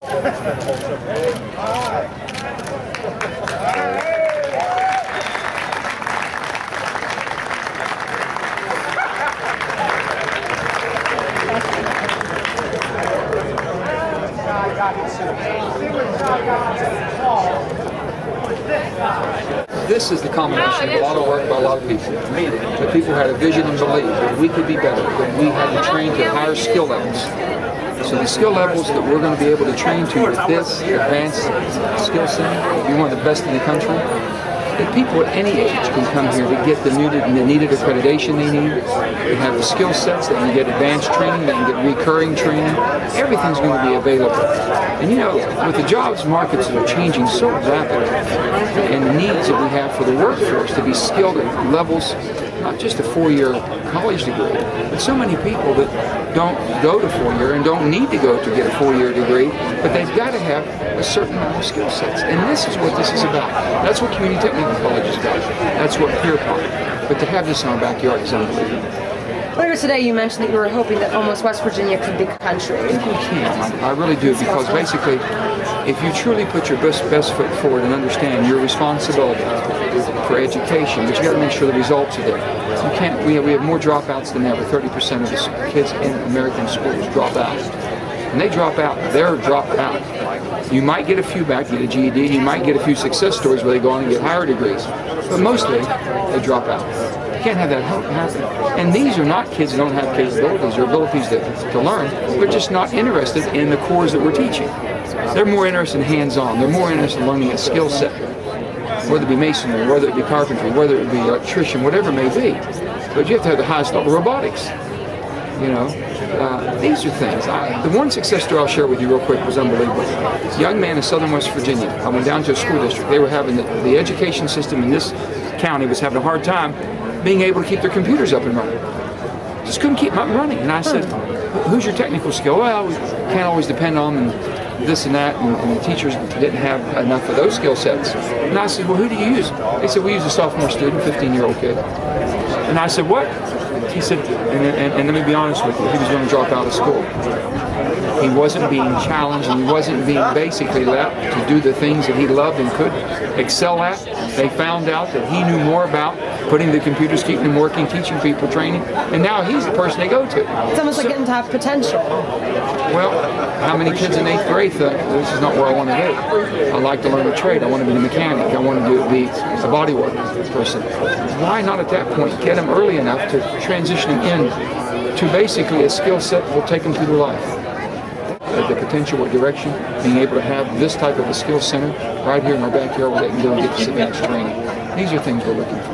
This is the combination of a lot of work by a lot of people. That people had a vision and belief that we could be better, that we had to train to higher skill levels. So the skill levels that we're going to be able to train to with this advanced skill center, be one of the best in the country. That people at any age can come here to get the needed accreditation they need. They have the skill sets, they can get advanced training, they can get recurring training. Everything's going to be available. And you know, with the jobs markets that are changing so rapidly, and the needs that we have for the workforce to be skilled at levels, not just a 4-year college degree, but so many people that don't go to 4-year and don't need to go to get a 4-year degree, but they've got to have a certain amount of skill sets. And this is what this is about. That's what community technical college is about. That's what Pierpont. But to have this in our backyard is unbelievable. Earlier today you mentioned that you were hoping that almost West Virginia could be country. I think we can. I really do, because basically, if you truly put your best foot forward and understand your responsibility for education, but you got to make sure the results are there. You can't. We have more dropouts than ever. 30% of the kids in American schools drop out. And they drop out, they're dropped out. You might get a few back, get a GED, you might get a few success stories where they go on and get higher degrees, but mostly they drop out. You can't have that happen. And these are not kids that don't have capabilities or abilities to learn. They're just not interested in the cores that we're teaching. They're more interested in hands-on. They're more interested in learning a skill set, whether it be masonry, whether it be carpentry, whether it be electrician, whatever it may be. But you have to have the highest level of robotics. You know, these are things. The one success story I'll share with you real quick was unbelievable. A young man in southern West Virginia. I went down to a school district. They were having the education system in this county was having a hard time being able to keep their computers up and running. Just couldn't keep them up and running. And I said, who's your technical skill? Well, we can't always depend on this and that, and the teachers didn't have enough of those skill sets. And I said, well, who do you use? They said, we use a sophomore student, 15-year-old kid. And I said, what? He said, and let me be honest with you, he was going to drop out of school. He wasn't being challenged, and he wasn't being basically left to do the things that he loved and could excel at. They found out that he knew more about putting the computers, keeping them working, teaching people, training, and now he's the person they go to. It's almost like getting to have potential. Well, how many kids in 8th grade think, this is not where I want to be? I like to learn a trade. I want to be a mechanic. I want to be a bodywork person. Why not at that point get them early enough to transitioning in to basically a skill set that will take them through their life? The potential, what direction, being able to have this type of a skill center right here in our backyard where they can go and get this advanced training. These are things we're looking for.